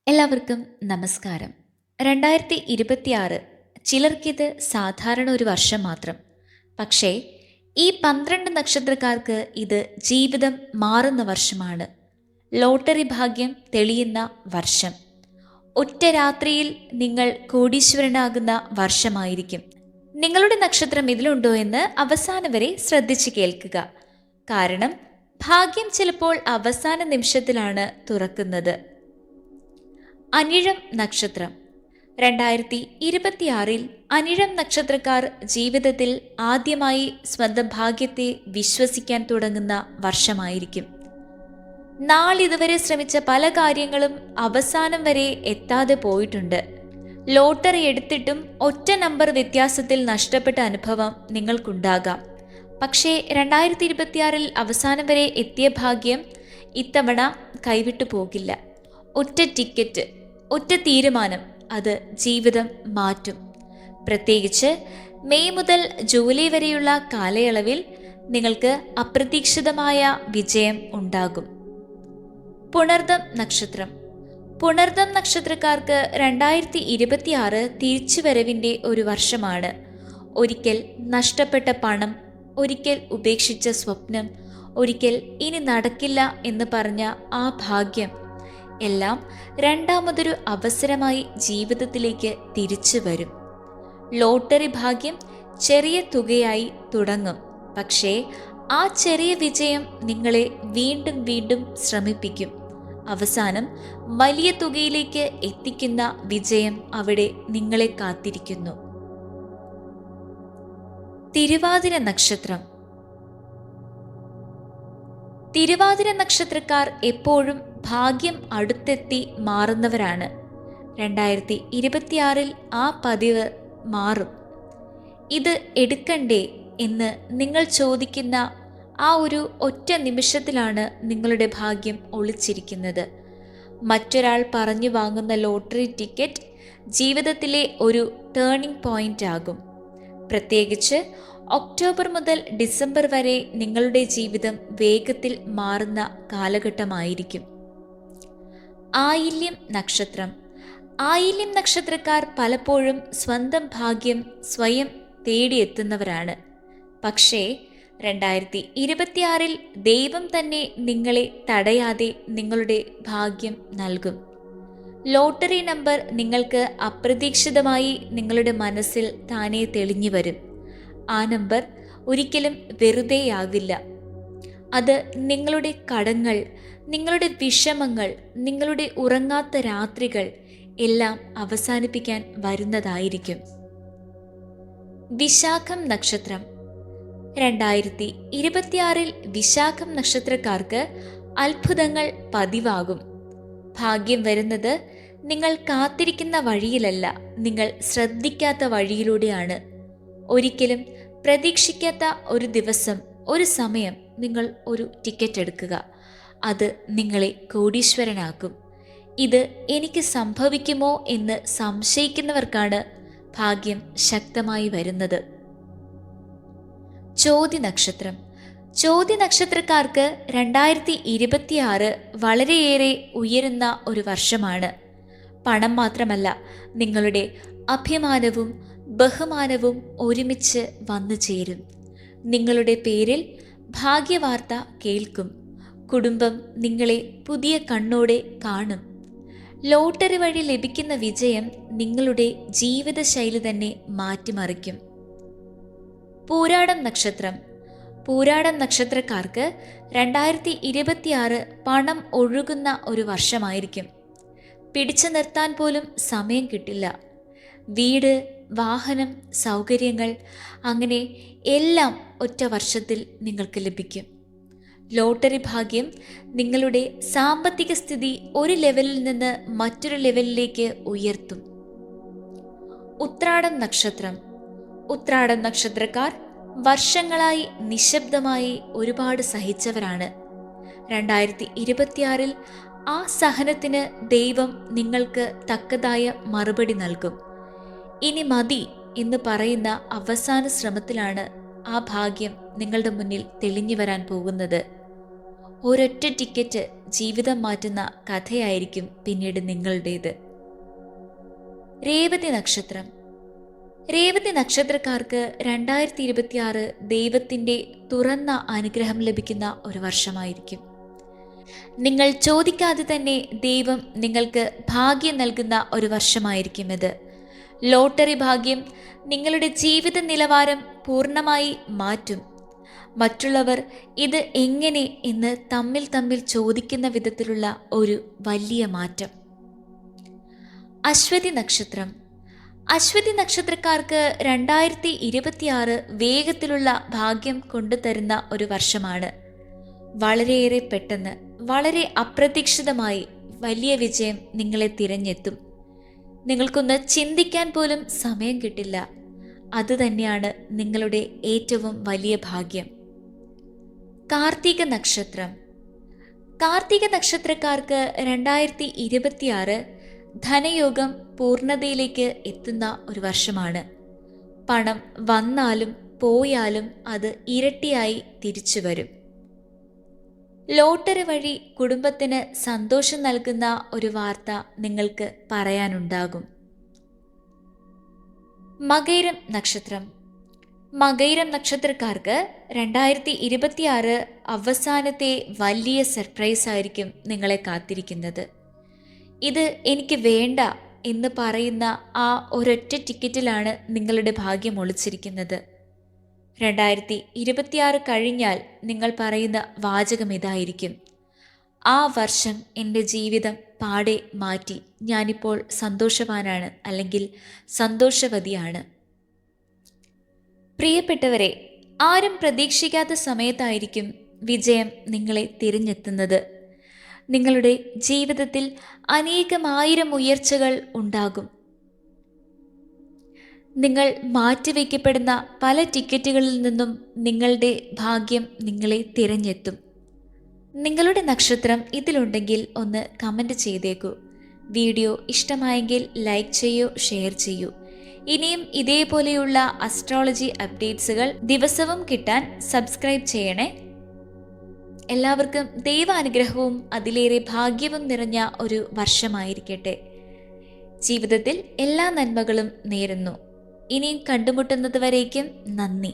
എല്ലാവർക്കും നമസ്കാരം. 2026 ചിലർക്കിത് സാധാരണ ഒരു വർഷം മാത്രം. പക്ഷേ ഈ 12 നക്ഷത്രക്കാർക്ക് ഇത് ജീവിതം മാറുന്ന വർഷമാണ്. ലോട്ടറി ഭാഗ്യം തെളിയുന്ന വർഷം. ഒറ്റ രാത്രിയിൽ നിങ്ങൾ കോടീശ്വരനാകുന്ന വർഷമായിരിക്കും. നിങ്ങളുടെ നക്ഷത്രം ഇതിലുണ്ടോ എന്ന് അവസാനം വരെ ശ്രദ്ധിച്ച് കേൾക്കുക. കാരണം ഭാഗ്യം ചിലപ്പോൾ അവസാന നിമിഷത്തിലാണ് തുറക്കുന്നത്. അനിഴം നക്ഷത്രം 2026 അനിഴം നക്ഷത്രക്കാർ ജീവിതത്തിൽ ആദ്യമായി സ്വന്തം ഭാഗ്യത്തെ വിശ്വസിക്കാൻ തുടങ്ങുന്ന വർഷമായിരിക്കും. നാളിതുവരെ ശ്രമിച്ച പല കാര്യങ്ങളും അവസാനം വരെ എത്താതെ പോയിട്ടുണ്ട്. ലോട്ടറി എടുത്തിട്ടും ഒറ്റ നമ്പർ വ്യത്യാസത്തിൽ നഷ്ടപ്പെട്ട അനുഭവം നിങ്ങൾക്കുണ്ടാകാം. പക്ഷേ 2026 അവസാനം വരെ എത്തിയ ഭാഗ്യം ഇത്തവണ കൈവിട്ടു പോകില്ല. ഒറ്റ ടിക്കറ്റ്, ഒറ്റ തീരുമാനം, അത് ജീവിതം മാറ്റും. പ്രത്യേകിച്ച് മെയ് മുതൽ ജൂലൈ വരെയുള്ള കാലയളവിൽ നിങ്ങൾക്ക് അപ്രതീക്ഷിതമായ വിജയം ഉണ്ടാകും. പുണർദം നക്ഷത്രം നക്ഷത്രക്കാർക്ക് 2026 തിരിച്ചുവരവിൻ്റെ ഒരു വർഷമാണ്. ഒരിക്കൽ നഷ്ടപ്പെട്ട പണം, ഒരിക്കൽ ഉപേക്ഷിച്ച സ്വപ്നം, ഒരിക്കൽ ഇനി നടക്കില്ല എന്ന് പറഞ്ഞ ആ ഭാഗ്യം എല്ലാം രണ്ടാമതൊരു അവസരമായി ജീവിതത്തിലേക്ക് തിരിച്ചു വരും. ലോട്ടറി ഭാഗ്യം ചെറിയ തുകയായി തുടങ്ങും. പക്ഷേ ആ ചെറിയ വിജയം നിങ്ങളെ വീണ്ടും വീണ്ടും ശ്രമിപ്പിക്കും. അവസാനം വലിയ തുകയിലേക്ക് എത്തിക്കുന്ന വിജയം അവിടെ നിങ്ങളെ കാത്തിരിക്കുന്നു. തിരുവാതിര നക്ഷത്രക്കാർ എപ്പോഴും ഭാഗ്യം അടുത്തെത്തി മാറുന്നവരാണ്. 2026 ആ പതിവ് മാറും. ഇത് എടുക്കണ്ടേ എന്ന് നിങ്ങൾ ചോദിക്കുന്ന ആ ഒരു ഒറ്റ നിമിഷത്തിലാണ് നിങ്ങളുടെ ഭാഗ്യം ഒളിച്ചിരിക്കുന്നത്. മറ്റൊരാൾ പറഞ്ഞു വാങ്ങുന്ന ലോട്ടറി ടിക്കറ്റ് ജീവിതത്തിലെ ഒരു ടേണിംഗ് പോയിന്റ് ആകും. പ്രത്യേകിച്ച് ഒക്ടോബർ മുതൽ ഡിസംബർ വരെ നിങ്ങളുടെ ജീവിതം വേഗത്തിൽ മാറുന്ന കാലഘട്ടമായിരിക്കും. ആയില്യം നക്ഷത്രക്കാർ പലപ്പോഴും സ്വന്തം ഭാഗ്യം സ്വയം തേടിയെത്തുന്നവരാണ്. പക്ഷേ 2026 ദൈവം തന്നെ നിങ്ങളെ തടയാതെ നിങ്ങളുടെ ഭാഗ്യം നൽകും. ലോട്ടറി നമ്പർ നിങ്ങൾക്ക് അപ്രതീക്ഷിതമായി നിങ്ങളുടെ മനസ്സിൽ താനേ തെളിഞ്ഞു വരും. ആ നമ്പർ ഒരിക്കലും വെറുതെയാകില്ല. അത് നിങ്ങളുടെ കടങ്ങൾ, നിങ്ങളുടെ വിഷമങ്ങൾ, നിങ്ങളുടെ ഉറങ്ങാത്ത രാത്രികൾ എല്ലാം അവസാനിപ്പിക്കാൻ വരുന്നതായിരിക്കും. വിശാഖം നക്ഷത്രം 2026 വിശാഖം നക്ഷത്രക്കാർക്ക് അത്ഭുതങ്ങൾ പതിവാകും. ഭാഗ്യം വരുന്നത് നിങ്ങൾ കാത്തിരിക്കുന്ന വഴിയിലല്ല, നിങ്ങൾ ശ്രദ്ധിക്കാത്ത വഴിയിലൂടെയാണ്. ഒരിക്കലും പ്രതീക്ഷിക്കാത്ത ഒരു ദിവസം, ഒരു സമയം നിങ്ങൾ ഒരു ടിക്കറ്റ് എടുക്കുക. അത് നിങ്ങളെ കോടീശ്വരനാക്കും. ഇത് എനിക്ക് സംഭവിക്കുമോ എന്ന് സംശയിക്കുന്നവർക്കാണ് ഭാഗ്യം ശക്തമായി വരുന്നത്. ചോതി നക്ഷത്രക്കാർക്ക് 2026 വളരെയേറെ ഉയരുന്ന ഒരു വർഷമാണ്. പണം മാത്രമല്ല, നിങ്ങളുടെ അഭിമാനവും ബഹുമാനവും ഒരുമിച്ച് വന്നു ചേരും. നിങ്ങളുടെ പേരിൽ ഭാഗ്യവാർത്ത കേൾക്കും. കുടുംബം നിങ്ങളെ പുതിയ കണ്ണോടെ കാണും. ലോട്ടറി വഴി ലഭിക്കുന്ന വിജയം നിങ്ങളുടെ ജീവിതശൈലി തന്നെ മാറ്റിമറിക്കും. പൂരാടം നക്ഷത്രക്കാർക്ക് 2026 പണം ഒഴുകുന്ന ഒരു വർഷമായിരിക്കും. പിടിച്ചു നിർത്താൻ പോലും സമയം കിട്ടില്ല. വീട്, വാഹനം, സൗകര്യങ്ങൾ, അങ്ങനെ എല്ലാം ഒറ്റ വർഷത്തിൽ നിങ്ങൾക്ക് ലഭിക്കും. ലോട്ടറി ഭാഗ്യം നിങ്ങളുടെ സാമ്പത്തിക സ്ഥിതി ഒരു ലെവലിൽ നിന്ന് മറ്റൊരു ലെവലിലേക്ക് ഉയർത്തും. ഉത്രാടം നക്ഷത്രക്കാർ വർഷങ്ങളായി നിശബ്ദമായി ഒരുപാട് സഹിച്ചവരാണ്. 2026 ആ സഹനത്തിന് ദൈവം നിങ്ങൾക്ക് തക്കതായ മറുപടി നൽകും. ഇനി മതി എന്ന് പറയുന്ന അവസാന ശ്രമത്തിലാണ് ആ ഭാഗ്യം നിങ്ങളുടെ മുന്നിൽ തെളിഞ്ഞു വരാൻ പോകുന്നത്. ഒരൊറ്റ ടിക്കറ്റ് ജീവിതം മാറ്റുന്ന കഥയായിരിക്കും പിന്നീട് നിങ്ങളുടേത്. രേവതി നക്ഷത്രം. രേവതി നക്ഷത്രക്കാർക്ക് 2026 ദൈവത്തിൻ്റെ തുറന്ന അനുഗ്രഹം ലഭിക്കുന്ന ഒരു വർഷമായിരിക്കും. നിങ്ങൾ ചോദിക്കാതെ തന്നെ ദൈവം നിങ്ങൾക്ക് ഭാഗ്യം നൽകുന്ന ഒരു വർഷമായിരിക്കും ഇത്. ലോട്ടറി ഭാഗ്യം നിങ്ങളുടെ ജീവിത നിലവാരം പൂർണ്ണമായി മാറ്റും. മറ്റുള്ളവർ ഇത് എങ്ങനെ എന്ന് തമ്മിൽ ചോദിക്കുന്ന വിധത്തിലുള്ള ഒരു വലിയ മാറ്റം. അശ്വതി നക്ഷത്രം. അശ്വതി നക്ഷത്രക്കാർക്ക് 2026 വേഗത്തിലുള്ള ഭാഗ്യം കൊണ്ടുതരുന്ന ഒരു വർഷമാണ്. വളരെയേറെ പെട്ടെന്ന്, വളരെ അപ്രതീക്ഷിതമായി വലിയ വിജയം നിങ്ങളെ തിരഞ്ഞെത്തും. നിങ്ങൾക്കൊന്ന് ചിന്തിക്കാൻ പോലും സമയം കിട്ടില്ല. അതുതന്നെയാണ് നിങ്ങളുടെ ഏറ്റവും വലിയ ഭാഗ്യം. കാർത്തിക നക്ഷത്രം. കാർത്തിക നക്ഷത്രക്കാർക്ക് 2026 ധനയോഗം പൂർണ്ണതയിലേക്ക് എത്തുന്ന ഒരു വർഷമാണ്. പണം വന്നാലും പോയാലും അത് ഇരട്ടിയായി തിരിച്ചു വരും. ലോട്ടറി വഴി കുടുംബത്തിന് സന്തോഷം നൽകുന്ന ഒരു വാർത്ത നിങ്ങൾക്ക് പറയാനുണ്ടാകും. മകയിരം നക്ഷത്രം. മകയിരം നക്ഷത്രക്കാർക്ക് 2026 അവസാനത്തെ വലിയ സർപ്രൈസ് ആയിരിക്കും നിങ്ങളെ കാത്തിരിക്കുന്നത്. ഇത് എനിക്ക് വേണ്ട എന്ന് പറയുന്ന ആ ഒരൊറ്റ ടിക്കറ്റിലാണ് നിങ്ങളുടെ ഭാഗ്യം ഒളിച്ചിരിക്കുന്നത്. 2026 കഴിഞ്ഞാൽ നിങ്ങൾ പറയുന്ന വാചകം ഇതായിരിക്കും: ആ വർഷം എൻ്റെ ജീവിതം പാടെ മാറ്റി, ഞാനിപ്പോൾ സന്തോഷവാനാണ്, അല്ലെങ്കിൽ സന്തോഷവതിയാണ്. പ്രിയപ്പെട്ടവരെ, ആരും പ്രതീക്ഷിക്കാത്ത സമയത്തായിരിക്കും വിജയം നിങ്ങളെ തിരഞ്ഞെത്തുന്നത്. നിങ്ങളുടെ ജീവിതത്തിൽ അനേകമായിരം ഉയർച്ചകൾ ഉണ്ടാകും. നിങ്ങൾ മാറ്റിവെക്കപ്പെടുന്ന പല ടിക്കറ്റുകളിൽ നിന്നും നിങ്ങളുടെ ഭാഗ്യം നിങ്ങളെ തിരഞ്ഞെത്തും. നിങ്ങളുടെ നക്ഷത്രം ഇതിലുണ്ടെങ്കിൽ ഒന്ന് കമൻറ്റ് ചെയ്തേക്കൂ. വീഡിയോ ഇഷ്ടമായെങ്കിൽ ലൈക്ക് ചെയ്യൂ, ഷെയർ ചെയ്യൂ. ഇനിയും ഇതേപോലെയുള്ള അസ്ട്രോളജി അപ്ഡേറ്റ്സുകൾ ദിവസവും കിട്ടാൻ സബ്സ്ക്രൈബ് ചെയ്യണേ. എല്ലാവർക്കും ദൈവാനുഗ്രഹവും അതിലേറെ ഭാഗ്യവും നിറഞ്ഞ ഒരു വർഷമായിരിക്കട്ടെ. ജീവിതത്തിൽ എല്ലാ നന്മകളും നേരുന്നു. ഇനിയും കണ്ടുമുട്ടുന്നത് വരേക്കും നന്ദി.